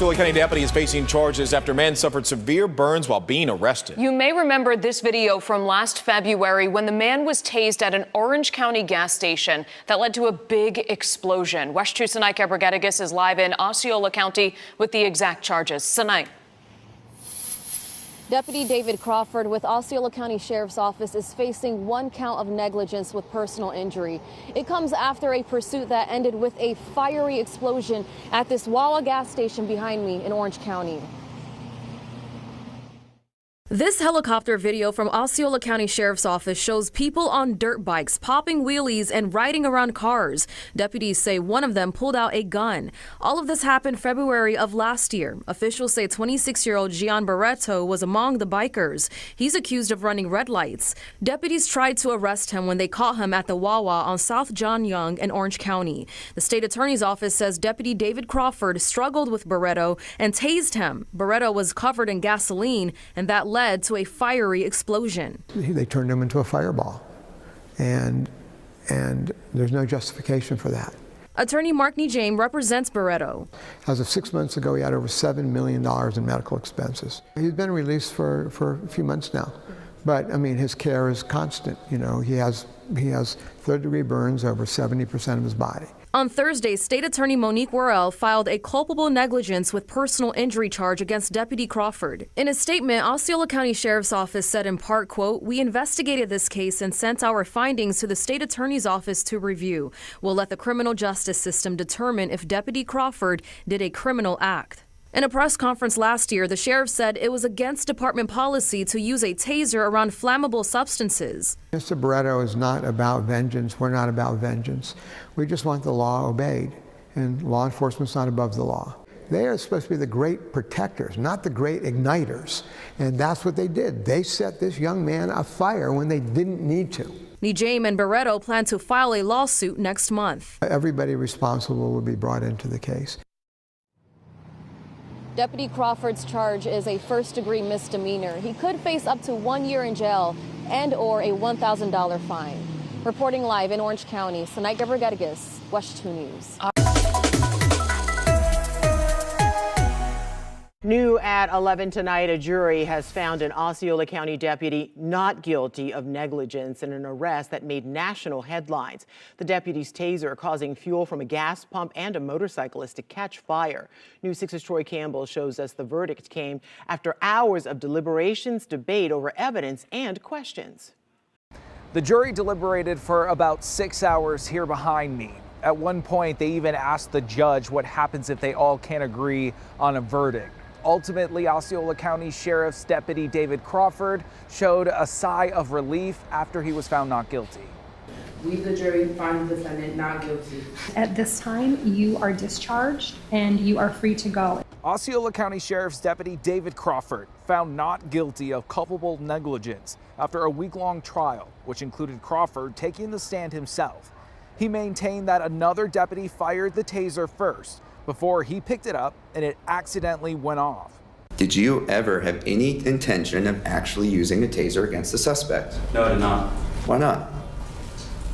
Philly County deputy is facing charges after man suffered severe burns while being arrested. You may remember this video from last February when the man was tased at an Orange County gas station that led to a big explosion. West 2 Sinai Cabregaticus is live in Osceola County with the exact charges. Sinai. Deputy David Crawford with Osceola County Sheriff's Office is facing one count of negligence with personal injury. It comes after a pursuit that ended with a fiery explosion at this Wawa gas station behind me in Orange County. This helicopter video from Osceola County Sheriff's Office shows people on dirt bikes popping wheelies and riding around cars. Deputies say one of them pulled out a gun. All of this happened February of last year. Officials say 26-year-old Gian Barreto was among the bikers. He's accused of running red lights. Deputies tried to arrest him when they caught him at the Wawa on South John Young in Orange County. The state attorney's office says Deputy David Crawford struggled with Barreto and tased him. Barreto was covered in gasoline, and that led to a fiery explosion. They turned him into a fireball, and there's no justification for that. Attorney Mark Nijame represents Barreto. As of 6 months ago, he had over $7 million in medical expenses. He's been released for a few months now, but I mean, his care is constant. You know, he has third-degree burns over 70% of his body. On Thursday, State Attorney Monique Worrell filed a culpable negligence with personal injury charge against Deputy Crawford. In a statement, Osceola County Sheriff's Office said in part, quote, "We investigated this case and sent our findings to the State Attorney's Office to review. We'll let the criminal justice system determine if Deputy Crawford did a criminal act." In a press conference last year, the sheriff said it was against department policy to use a taser around flammable substances. Mr. Barreto is not about vengeance. We're not about vengeance. We just want the law obeyed, and law enforcement's not above the law. They are supposed to be the great protectors, not the great igniters, and that's what they did. They set this young man afire when they didn't need to. Nijame and Barreto plan to file a lawsuit next month. Everybody responsible will be brought into the case. Deputy Crawford's charge is a first-degree misdemeanor. He could face up to 1 year in jail and/or a $1,000 fine. Reporting live in Orange County, Sinai Cabregaticus, West 2 News. New at 11 tonight, a jury has found an Osceola County deputy not guilty of negligence in an arrest that made national headlines. The deputy's taser causing fuel from a gas pump and a motorcyclist to catch fire. News 6's Troy Campbell shows us the verdict came after hours of deliberations, debate over evidence, and questions. The jury deliberated for about 6 hours here behind me. At one point, they even asked the judge what happens if they all can't agree on a verdict. Ultimately, Osceola County Sheriff's Deputy David Crawford showed a sigh of relief after he was found not guilty. We, the jury, find the defendant not guilty. At this time, you are discharged and you are free to go. Osceola County Sheriff's Deputy David Crawford found not guilty of culpable negligence after a week-long trial, which included Crawford taking the stand himself. He maintained that another deputy fired the taser first before he picked it up and it accidentally went off. Did you ever have any intention of actually using a taser against the suspect? No, I did not. Why not?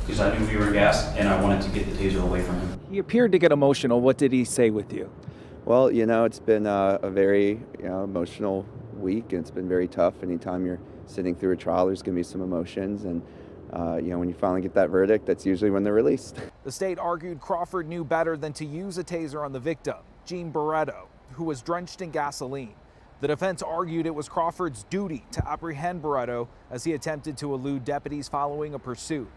Because I knew we were in gas and I wanted to get the taser away from him. He appeared to get emotional. What did he say with you? Well, you know, it's been a very emotional week, and it's been very tough. Anytime you're sitting through a trial, there's going to be some emotions, and when you finally get that verdict, that's usually when they're released. The state argued Crawford knew better than to use a taser on the victim, Gian Barreto, who was drenched in gasoline. The defense argued it was Crawford's duty to apprehend Barreto as he attempted to elude deputies following a pursuit.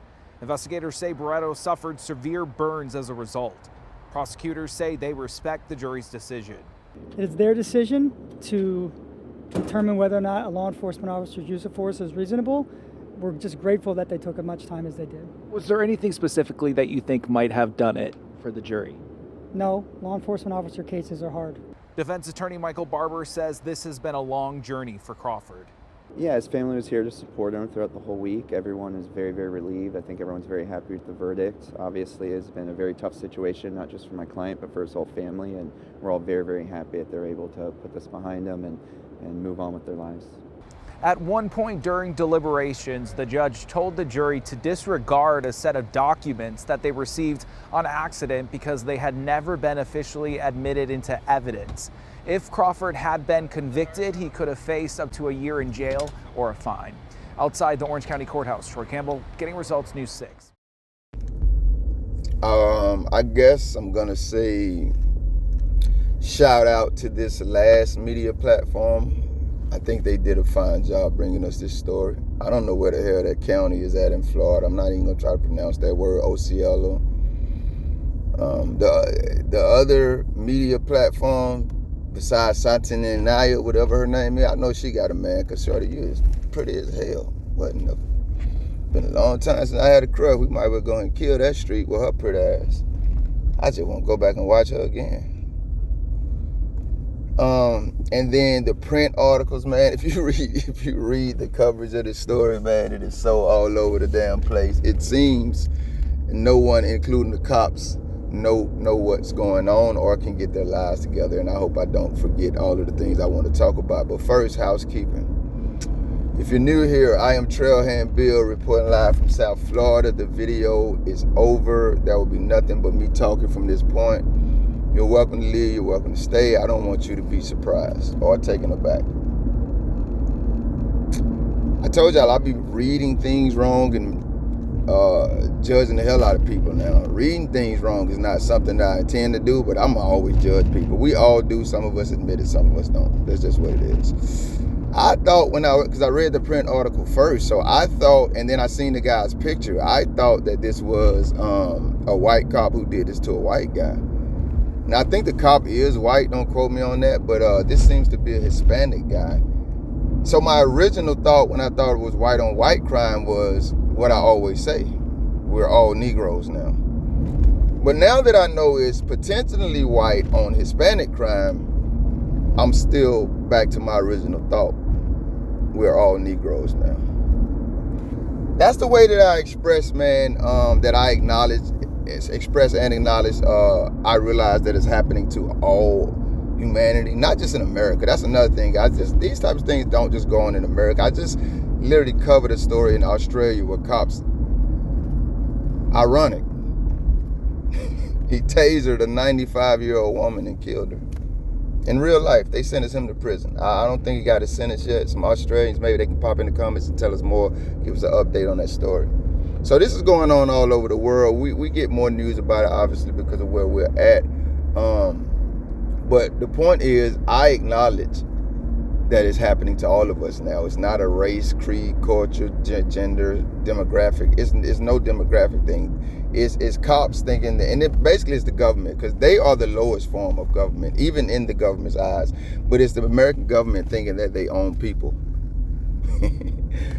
Investigators say Barreto suffered severe burns as a result. Prosecutors say they respect the jury's decision. It's their decision to determine whether or not a law enforcement officer's use of force is reasonable. We're just grateful that they took as much time as they did. Was there anything specifically that you think might have done it for the jury? No, law enforcement officer cases are hard. Defense attorney Michael Barber says this has been a long journey for Crawford. Yeah, his family was here to support him throughout the whole week. Everyone is very, very relieved. I think everyone's very happy with the verdict. Obviously, it's been a very tough situation, not just for my client, but for his whole family. And we're all very, very happy that they're able to put this behind them and move on with their lives. At one point during deliberations, the judge told the jury to disregard a set of documents that they received on accident because they had never been officially admitted into evidence. If Crawford had been convicted, he could have faced up to a year in jail or a fine. Outside the Orange County Courthouse, Troy Campbell, Getting Results News 6. I guess I'm gonna say shout out to this last media platform. I think they did a fine job bringing us this story. I don't know where the hell that county is at in Florida. I'm not even gonna try to pronounce that word, Osceola. The other media platform, besides Santina and Naya, whatever her name is, I know she got a man, because Shorty, you is pretty as hell. Been a long time since I had a crush. We might well go and kill that street with her pretty ass. I just want to go back and watch her again. And then the print articles, man, if you read the coverage of this story, man, it is so all over the damn place. It seems no one, including the cops, know what's going on or can get their lives together. And I hope I don't forget all of the things I want to talk about. But first, housekeeping. If you're new here, I am Trailhand Bill reporting live from South Florida. The video is over. There will be nothing but me talking from this point. You're welcome to leave, you're welcome to stay. I don't want you to be surprised or taken aback. I told y'all I'll be reading things wrong and judging the hell out of people now. Reading things wrong is not something that I intend to do, but I'm always judge people. We all do. Some of us admit it, some of us don't. That's just what it is. I thought because I read the print article first, so I thought, and then I seen the guy's picture, I thought that this was a white cop who did this to a white guy. Now, I think the cop is white, don't quote me on that, but this seems to be a Hispanic guy. So my original thought when I thought it was white on white crime was what I always say. We're all Negroes now. But now that I know it's potentially white on Hispanic crime, I'm still back to my original thought. We're all Negroes now. That's the way that I express, man, that I acknowledge, express and acknowledge, I realize that it's happening to all humanity, not just in America. That's another thing. These types of things don't just go on in America. I just literally covered a story in Australia where cops, ironic, he tasered a 95-year-old woman and killed her. In real life, they sentenced him to prison. I don't think he got his sentence yet. Some Australians, maybe they can pop in the comments and tell us more, give us an update on that story. So this is going on all over the world. We get more news about it, obviously, because of where we're at. But the point is, I acknowledge that it's happening to all of us now. It's not a race, creed, culture, gender, demographic. It's no demographic thing. It's cops thinking that, and it basically is the government, because they are the lowest form of government, even in the government's eyes. But it's the American government thinking that they own people.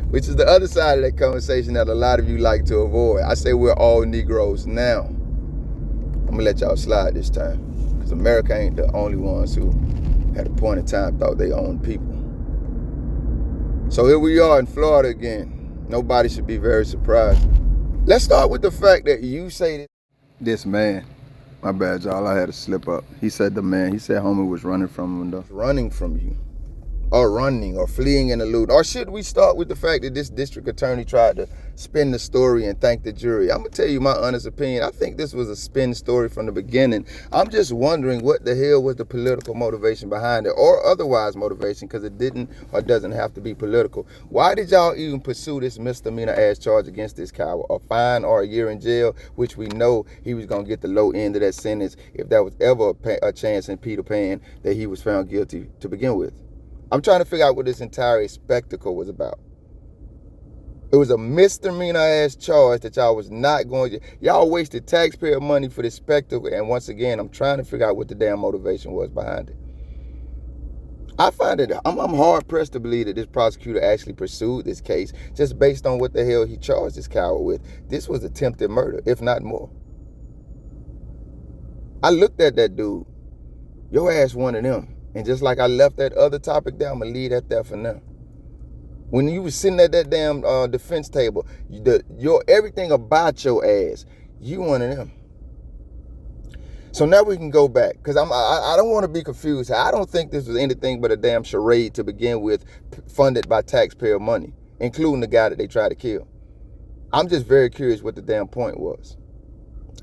Which is the other side of that conversation that a lot of you like to avoid. I say we're all Negroes now. I'm gonna let y'all slide this time, because America ain't the only ones who at a point in time thought they owned people. So here we are in Florida again. Nobody should be very surprised. Let's start with the fact that you say this man. My bad, y'all, I had to slip up. He said homie was running from him, though. Running from you. Or running or fleeing in a loot. Or should we start with the fact that this district attorney tried to spin the story and thank the jury? I'm going to tell you my honest opinion. I think this was a spin story from the beginning. I'm just wondering what the hell was the political motivation behind it, or otherwise motivation, because it didn't or doesn't have to be political. Why did y'all even pursue this misdemeanor ass charge against this coward? A fine or a year in jail, which we know he was going to get the low end of that sentence if there was ever a chance in Peter Pan that he was found guilty to begin with. I'm trying to figure out what this entire spectacle was about. It was a misdemeanor ass charge that y'all was not going to. Y'all wasted taxpayer money for this spectacle. And once again, I'm trying to figure out what the damn motivation was behind it. I find it, I'm hard pressed to believe that this prosecutor actually pursued this case just based on what the hell he charged this coward with. This was attempted murder, if not more. I looked at that dude. Your ass one of them. And just like I left that other topic there, I'm going to leave that there for now. When you was sitting at that damn defense table, everything about your ass, you one of them. So now we can go back, because I don't want to be confused. I don't think this was anything but a damn charade to begin with, funded by taxpayer money, including the guy that they tried to kill. I'm just very curious what the damn point was.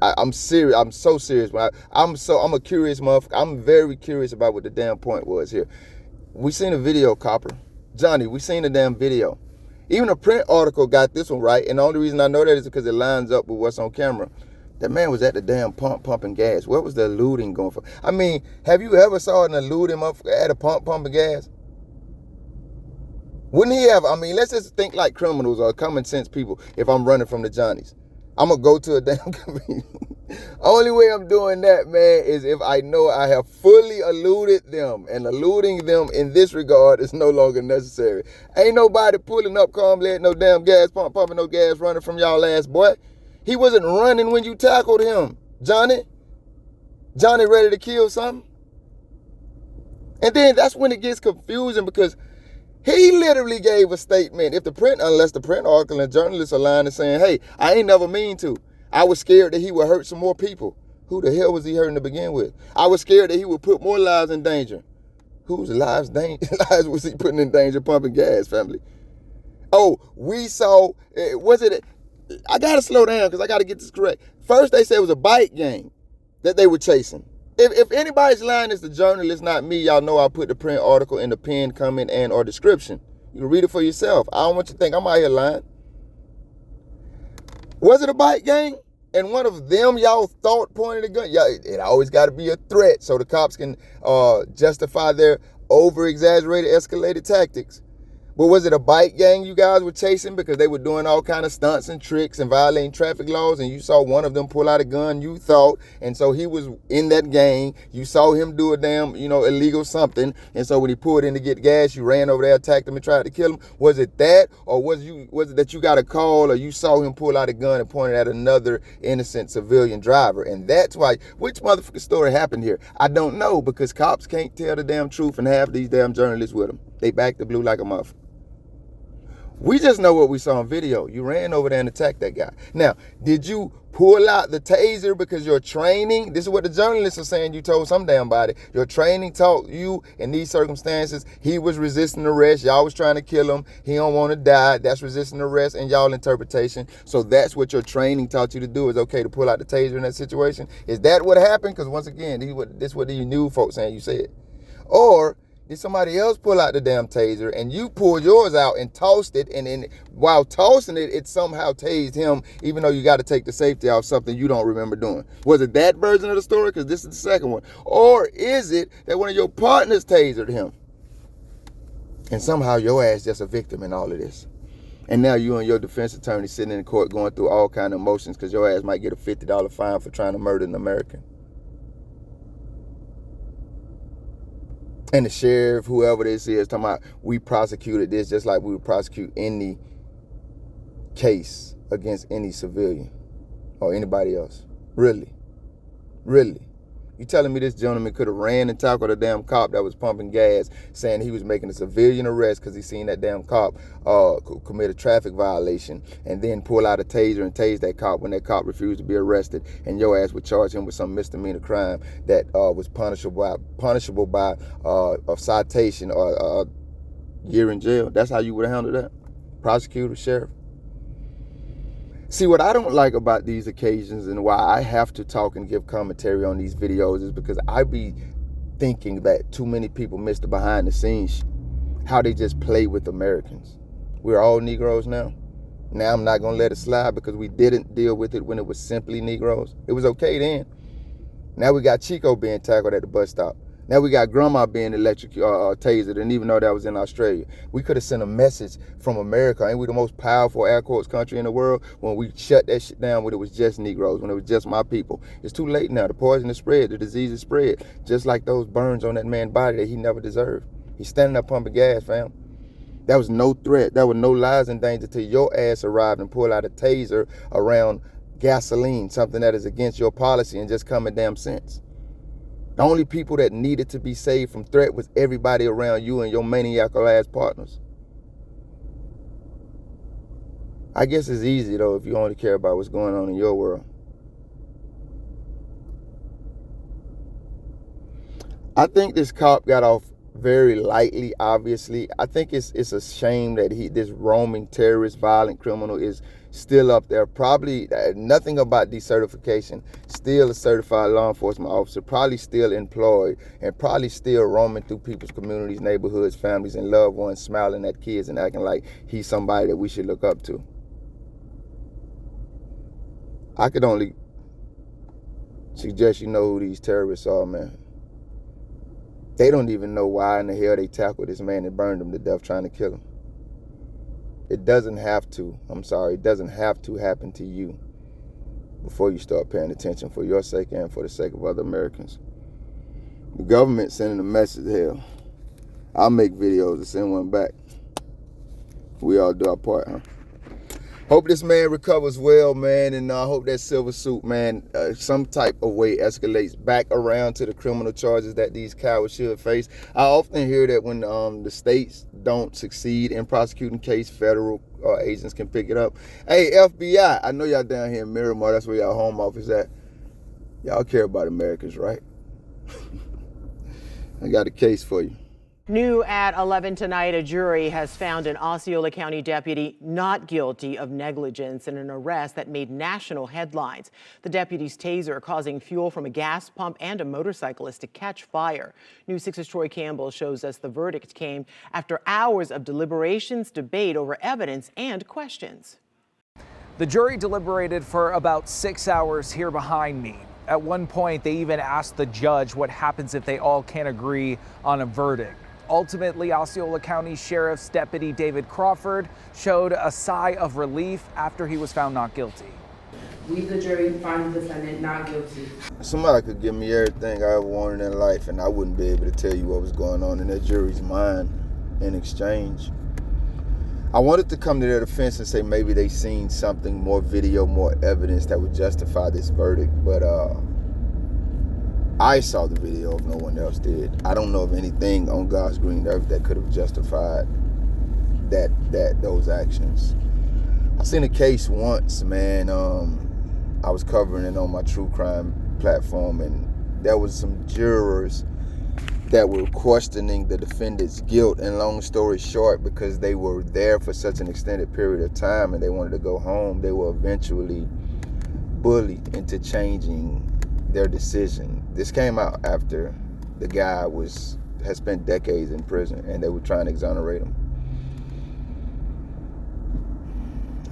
I'm serious. I'm so serious. I'm a curious motherfucker. I'm very curious about what the damn point was here. We seen a video, Copper. Johnny, we seen a damn video. Even a print article got this one right, and the only reason I know that is because it lines up with what's on camera. That man was at the damn pump pumping gas. What was the eluding going for? I mean, have you ever saw an eluding motherfucker at a pump pumping gas? Wouldn't he have? I mean, let's just think like criminals or common sense people. If I'm running from the Johnnies, I'm gonna go to a damn convenience. Only way I'm doing that, man, is if I know I have fully eluded them, and eluding them in this regard is no longer necessary. Ain't nobody pulling up calmly at no damn gas pump, pumping no gas, running from y'all ass, boy. He wasn't running when you tackled him, Johnny. Johnny ready to kill something? And then that's when it gets confusing, because he literally gave a statement. Unless the print article and journalists are lying and saying, hey, I ain't never mean to. I was scared that he would hurt some more people. Who the hell was he hurting to begin with? I was scared that he would put more lives in danger. Whose lives was he putting in danger pumping gas, family? Oh, we saw, I got to slow down because I got to get this correct. First, they said it was a bike gang that they were chasing. If anybody's lying, it's the journalist, not me. Y'all know I'll put the print article in the pinned comment and or description. You can read it for yourself. I don't want you to think I'm out here lying. Was it a bike gang? And one of them y'all thought pointed a gun? Yeah, it always got to be a threat so the cops can justify their over-exaggerated, escalated tactics. But was it a bike gang you guys were chasing because they were doing all kind of stunts and tricks and violating traffic laws, and you saw one of them pull out a gun, you thought, and so he was in that gang. You saw him do a damn, illegal something, and so when he pulled in to get gas, you ran over there, attacked him, and tried to kill him. Was it that, or was it that you got a call, or you saw him pull out a gun and point it at another innocent civilian driver? And that's why, which motherfucking story happened here? I don't know, because cops can't tell the damn truth, and have these damn journalists with them. They back the blue like a motherfucker. We just know what we saw on video. You ran over there and attacked that guy. Now, did you pull out the taser because your training, this is what the journalists are saying, you told some damn body, your training taught you in these circumstances, he was resisting arrest, y'all was trying to kill him, he don't want to die, that's resisting arrest in y'all interpretation. So that's what your training taught you to do, is okay to pull out the taser in that situation? Is that what happened? Because once again, this is what these new folks saying you said. Or did somebody else pull out the damn taser and you pulled yours out and tossed it, and while tossing it, it somehow tased him, even though you got to take the safety off something you don't remember doing? Was it that version of the story? Because this is the second one. Or is it that one of your partners tasered him and somehow your ass just a victim in all of this? And now you and your defense attorney sitting in court going through all kind of emotions because your ass might get a $50 fine for trying to murder an American. And the sheriff, whoever this is, talking about, we prosecuted this just like we would prosecute any case against any civilian or anybody else. Really? Really? You telling me this gentleman could have ran and tackled a damn cop that was pumping gas, saying he was making a civilian arrest because he seen that damn cop commit a traffic violation, and then pull out a taser and tase that cop when that cop refused to be arrested, and your ass would charge him with some misdemeanor crime that was punishable by a citation or a year in jail? That's how you would have handled that? Prosecutor, sheriff? See, what I don't like about these occasions and why I have to talk and give commentary on these videos is because I be thinking that too many people miss the behind the scenes, how they just play with Americans. We're all Negroes now. Now I'm not going to let it slide because we didn't deal with it when it was simply Negroes. It was okay then. Now we got Chico being tackled at the bus stop. Now we got Grandma being tasered, and even though that was in Australia. We could have sent a message from America. Ain't we the most powerful, air quotes, country in the world, when we shut that shit down when it was just Negroes, when it was just my people? It's too late now. The poison is spread. The disease is spread. Just like those burns on that man's body that he never deserved. He's standing up pumping gas, fam. That was no threat. There were no lives in danger till your ass arrived and pulled out a taser around gasoline, something that is against your policy and just common damn sense. The only people that needed to be saved from threat was everybody around you and your maniacal ass partners. I guess it's easy though if you only care about what's going on in your world. I think this cop got off very lightly, obviously. I think it's a shame that this roaming terrorist, violent criminal is still up there, probably nothing about decertification, still a certified law enforcement officer, probably still employed, and probably still roaming through people's communities, neighborhoods, families, and loved ones, smiling at kids and acting like he's somebody that we should look up to. I could only suggest you know who these terrorists are, man. They don't even know why in the hell they tackled this man and burned him to death trying to kill him. It doesn't have to, it doesn't have to happen to you before you start paying attention for your sake and for the sake of other Americans. The government sending a message, hell, I'll make videos and send one back. We all do our part, huh? Hope this man recovers well, man, and I hope that silver suit, man, some type of way escalates back around to the criminal charges that these cowards should face. I often hear that when the states don't succeed in prosecuting case, federal agents can pick it up. Hey, FBI, I know y'all down here in Miramar, that's where y'all home office at. Y'all care about Americans, right? I got a case for you. New at 11 tonight, a jury has found an Osceola County deputy not guilty of negligence in an arrest that made national headlines. The deputy's taser causing fuel from a gas pump and a motorcyclist to catch fire. News 6's Troy Campbell shows us the verdict came after hours of deliberations, debate over evidence, and questions. The jury deliberated for about 6 hours here behind me. At one point, they even asked the judge what happens if they all can't agree on a verdict. Ultimately, Osceola County Sheriff's Deputy David Crawford showed a sigh of relief after he was found not guilty. We, the jury, find the defendant not guilty. Somebody could give me everything I ever wanted in life, and I wouldn't be able to tell you what was going on in that jury's mind in exchange. I wanted to come to their defense and say maybe they seen something, more video, more evidence that would justify this verdict, but I saw the video if no one else did. I don't know of anything on God's green earth that could have justified those actions. I seen a case once, man. I was covering it on my true crime platform, and there was some jurors that were questioning the defendant's guilt. And long story short, because they were there for such an extended period of time and they wanted to go home, they were eventually bullied into changing their decision. This came out after the guy had spent decades in prison and they were trying to exonerate him.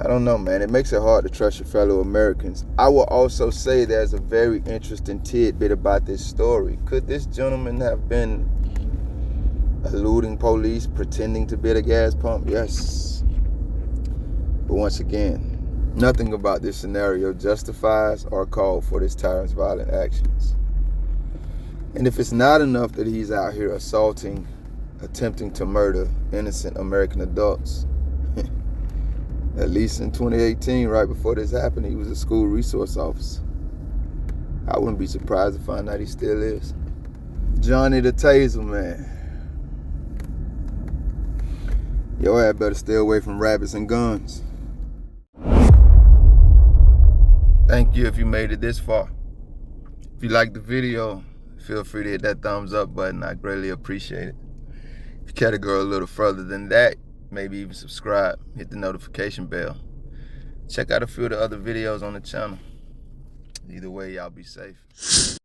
I don't know, man. It makes it hard to trust your fellow Americans. I will also say there's a very interesting tidbit about this story. Could this gentleman have been eluding police, pretending to be at a gas pump? Yes. But once again, nothing about this scenario justifies or calls for this tyrant's violent actions. And if it's not enough that he's out here assaulting, attempting to murder innocent American adults, at least in 2018, right before this happened, he was a school resource officer. I wouldn't be surprised to find out he still is. Johnny the Taser man. Your ass better stay away from rabbits and guns. Thank you if you made it this far. If you liked the video, feel free to hit that thumbs up button. I greatly appreciate it. If you care to go a little further than that, maybe even subscribe, hit the notification bell. Check out a few of the other videos on the channel. Either way, y'all be safe.